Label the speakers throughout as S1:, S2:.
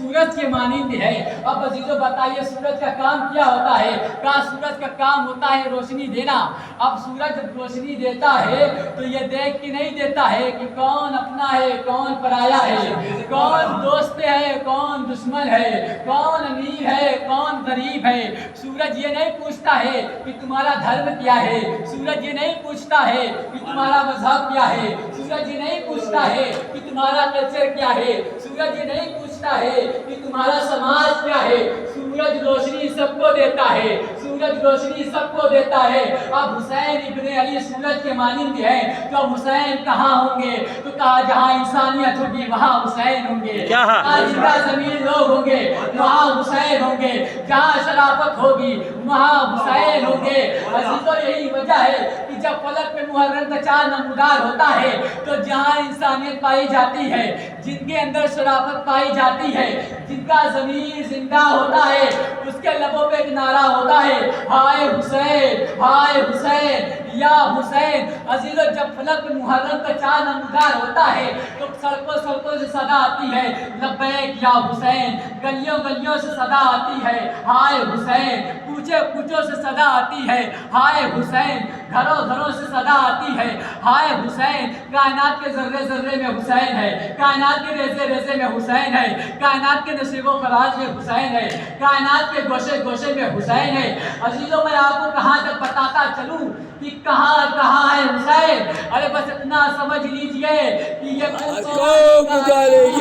S1: सूरज के मानिंद है। अब अजीजों बताइए सूरज का काम क्या होता है? क्या सूरज का काम होता है रोशनी देना? अब सूरज जब रोशनी देता है तो ये देख के नहीं देता है कि कौन अपना है कौन पराया है, कौन दोस्त है कौन दुश्मन है, कौन अमीर है कौन गरीब है। सूरज ये नहीं पूछता है कि तुम्हारा धर्म क्या है, सूरज ये नहीं पूछता है कि तुम्हारा मजहब क्या है, सूरज ये नहीं पूछता है कि तुम्हारा कल्चर क्या है, सूरज ये नहीं पूछता है कि तुम्हारा समाज क्या है। सूरज रोशनी सबको देता है, सूरज रोशनी सबको देता है। अब हुसैन इब्ने अली सूरज के मानिंद है। तो हुसैन कहाँ होंगे? तो कहा जहाँ इंसानियत होगी वहाँ हुसैन होंगे, जहाँ जिंदा जमीन लोग होंगे वहाँ हुसैन होंगे, जहाँ शराफत होगी वहाँ हुसैन होंगे। अजीजों यही वजह है कि जब फलक पे मुहर्रम का चांद नमूदार होता है तो जहाँ इंसानियत पाई जाती है, जिनके अंदर शराफत पाई जाती है, जिनका ज़मीर जिंदा होता है, उसके लबों पे एक नारा होता है, हाय हुसैन हाय हुसैन या हुसैन। अजीजों जब फलक पे मुहर्रम का चांद नमूदार होता है तो सड़कों सड़कों से सदा आती है, लब्बैक या हुसैन। गलियों गलियों से सदा आती है, हाय हुसैन। कूचे कूचों से सदा आती है, हाय हुसैन। घरों घरों से सदा आती है, हाय हुसैन। कायनात के जर्रे जर्रे में हुसैन है, कायनात के रेजे रेजे में हुसैन है, कायनात के नसीबों फराज में हुसैन है, कायनात के गोशे गोशे में हुसैन है। अजीजों मैं आपको कहाँ तक बताता चलूँ कि कहाँ कहाँ है हुसैन। अरे बस इतना समझ लीजिए कि ये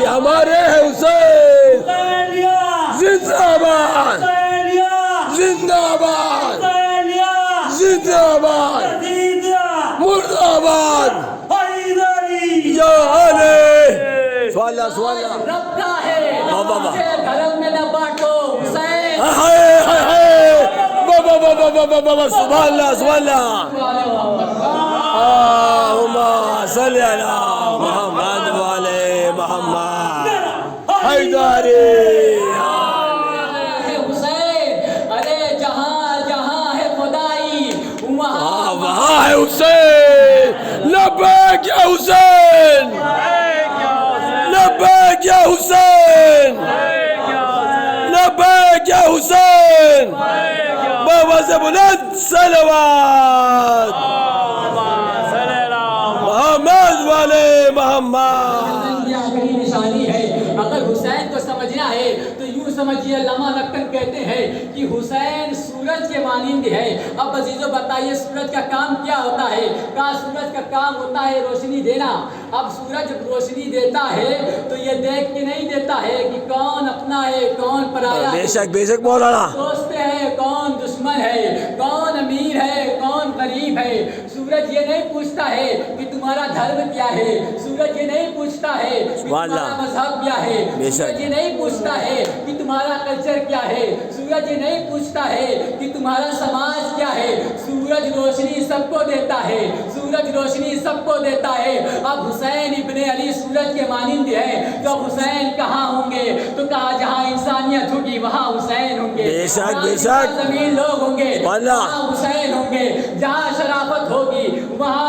S2: हमारे है हुसैन जिंदाबाद जिंदाबाद जिंदाबाद मुर्दाबाद या अली स्वाला स्वाला
S1: रब्ता है
S2: बाबा
S1: धर्म में न बांटो हुसैन।
S2: हाय हाय हाय बाबा बाबा बाबा बाबा सुभान अल्लाह सुभान अल्लाह अल्लाहुम्मा सल्ली अला मुहम्मद व आले मुहम्मद हैदरी वहाँ है हुसैन। लब्बैक या हुसैन लब्बैक या हुसैन लब्बैक या हुसैन। बाबा से बुलंद सलवात मोहम्मद वाले मोहम्मद।
S1: ये आखिरी निशानी है। अगर हुसैन को समझना है तो यूं समझिए, अल्लामा नक्कन कहते हैं कि हुसैन सूरज के मानिंद है। अब अजीजों बताइए सूरज का काम क्या होता है? क्या सूरज का काम होता है रोशनी देना? अब सूरज रोशनी देता है तो ये देख के नहीं देता है कि कौन अपना है कौन पराया है,
S2: बेशक बेशक मौलाना,
S1: दोस्त है कौन दुश्मन है, कौन अमीर है कौन गरीब है। सूरज ये नहीं पूछता है कि तुम्हारा धर्म क्या है, सूरज ये नहीं पूछता है कि तुम्हारा मजहब क्या है, सूरज ये नहीं पूछता है कि तुम्हारा कल्चर क्या है, सूरज ये नहीं पूछता है कि तुम्हारा समाज क्या है। सूरज रोशनी सबको देता है, सूरज रोशनी सबको देता है। अब हुसैन इब्ने अली सूरज के मानिंद है। तो हुसैन कहाँ होंगे? तो कहा जहाँ इंसानियत होगी वहाँ हुसैन होंगे,
S2: बेशक बेशक
S1: जमीन लोग होंगे वहाँ हुसैन होंगे, जहाँ शराफत होगी वहाँ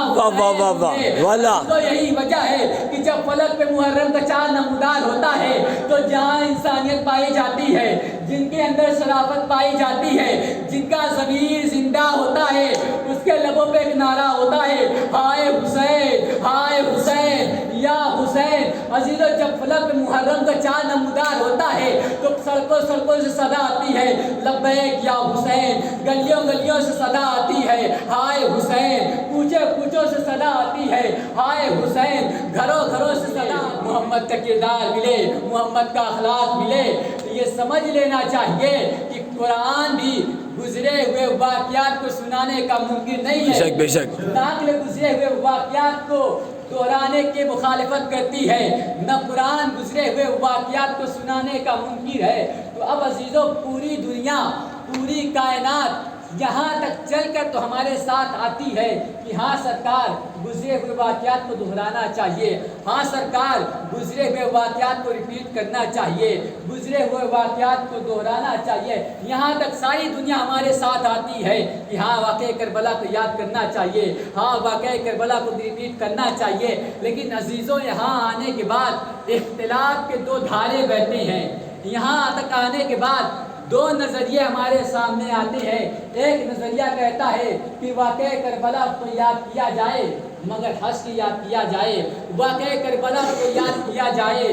S1: तो यही वजह है कि जब फलक पे मुहर्रम का चांद नमूदार होता है तो जहाँ इंसानियत पाई जाती है, जिनके अंदर शराफत पाई जाती है, जिनका ज़मीर जिंदा होता है, उसके लबों पे एक नारा होता है, हाय हुसैन या हुसैन। अजीजों जब फलक पे मुहर्रम का चांद नमूदार होता है तो सड़कों सड़कों से सदा आती है, लब्बैक या हुसैन। गलियों गलियों से सदा आती है, हाय हुसैन। कूचे कूचों से सदा आती है, हाय हुसैन। घरों घरों से सदा मोहम्मद का किरदार मिले, मोहम्मद का अखलाक मिले। तो ये समझ लेना चाहिए कि कुरान भी गुजरे हुए वाक़यात को सुनाने का मुमकिन नहीं है।
S2: बेशक बेशक
S1: नाक़िल गुजरे हुए वाक़यात को दोहराने की मुखालिफत करती है, न कुरान गुजरे हुए वाक़यात को सुनाने का मुमकिन है। तो अब अजीज़ों पूरी दुनिया पूरी कायनात यहाँ तक चलकर तो हमारे साथ आती है कि हाँ सरकार गुजरे हुए वाक़यात को दोहराना चाहिए, हाँ सरकार गुजरे हुए वाक़यात को रिपीट करना चाहिए, गुजरे हुए वाक़यात को दोहराना चाहिए। यहाँ तक सारी दुनिया हमारे साथ आती है कि हाँ वाक़या करबला को याद करना चाहिए, हाँ वाक़या करबला को रिपीट करना चाहिए। लेकिन अजीज़ों यहाँ आने के बाद इख्तिलाफ के दो धारे बैठे हैं, यहाँ तक आने के बाद दो नज़रिए हमारे सामने आते हैं। एक नज़रिया कहता है कि वाक़ई करबला को याद किया जाए मगर हश्र याद किया जाए, वाक़ई करबला को याद किया जाए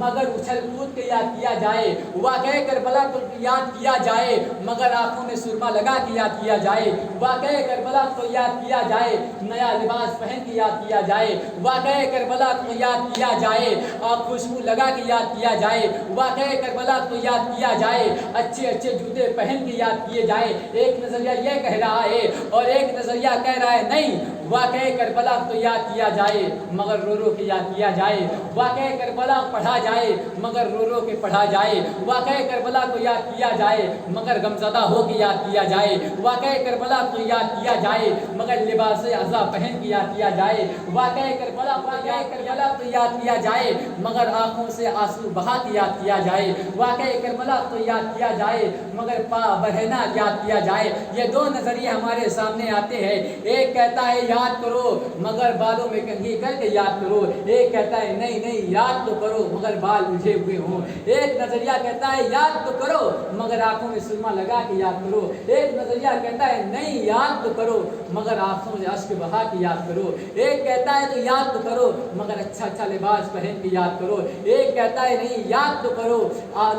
S1: मगर उछल कूद के याद किया जाए, वाक़ई करबला को याद किया जाए मगर आंखों में सुरमा लगा के याद किया जाए, वाक़ई करबला को याद किया जाए नया लिबास पहन के याद किया जाए, वाक़ई करबला को याद किया जाए और खुशबू लगा के याद किया जाए, वाक़ई करबला को याद किया जाए अच्छे अच्छे जूते पहन के याद किए जाए। एक नज़रिया ये कह रहा है और एक नज़रिया कह रहा है नहीं, वाक़ई करबला तो याद किया जाए मगर रो रो के याद किया जाए, वाक़ई करबला पढ़ा जाए मगर रो रो के पढ़ा जाए, वाक़ई करबला को याद किया जाए मगर गमज़दा हो के याद किया जाए, वाक़ई करबला को याद किया जाए मगर लिबास अज़ा पहन के याद किया जाए, वाक़ई करबला को याद किया जाए मगर आँखों से आंसू बहा के याद किया जाए, वाक़ई करबला को याद किया जाए मगर पा बहना याद किया जाए। ये दो नज़रिए हमारे सामने आते हैं। एक कहता है याद करो मगर बालों में कंघी करके याद करो, एक कहता है नहीं नहीं याद तो करो मगर बाल उलझे हुए हों, एक नज़रिया कहता है याद तो करो मगर आंखों में सुरमा लगा के याद करो, एक नज़रिया कहता है नहीं याद तो करो मगर आंखों से अश्क बहा के याद करो, एक कहता है तो याद तो करो मगर अच्छा अच्छा लिबास पहन के याद करो, एक कहता है नहीं याद तो करो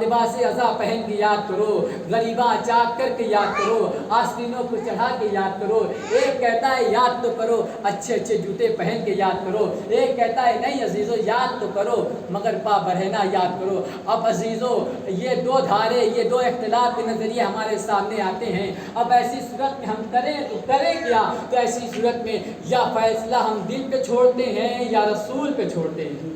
S1: लिबास अज़ा पहन के याद करो, गरीबा चाक करके याद करो, आस्तीनों को चढ़ा के याद करो, एक कहता है याद तो करो अच्छे अच्छे जूते पहन के याद करो, एक कहता है नहीं अजीज़ों याद तो करो मगर पा बरहना याद करो। अब अजीज़ों ये दो धारे, ये दो इख्तिलाफ के नज़रिए हमारे सामने आते हैं। अब ऐसी सूरत में हम करें तो करें क्या? तो ऐसी सूरत में या फैसला हम दिल पे छोड़ते हैं या रसूल पे छोड़ते हैं।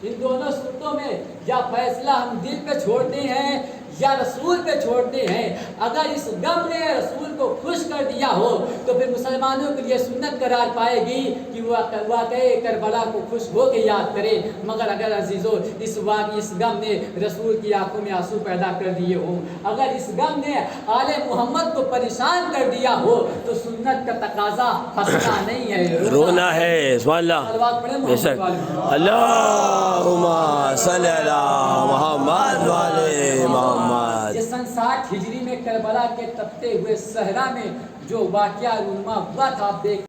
S1: इन दोनों सूरतों में या फैसला हम दिल पे छोड़ते हैं या रसूल पे छोड़ते हैं। अगर इस गम ने रसूल को खुश कर दिया हो तो फिर मुसलमानों के लिए सुन्नत करार पाएगी कि वह वाक़ई करबला को खुश हो के याद करे। मगर अगर अजीज़ों इस गम ने रसूल की आंखों में आंसू पैदा कर दिए हो, अगर इस गम ने आले मोहम्मद को परेशान कर दिया हो तो सुन्नत का तकाजा हंसना नहीं है,
S2: रोना है। बेशक अल्लाहुम्मा सल्ली अला मुहम्मद व आले मुहम्मद।
S1: ये सन 60 हिजरी में करबला के तपते हुए सहरा में जो वाक़या रूनुमा हुआ था आप देख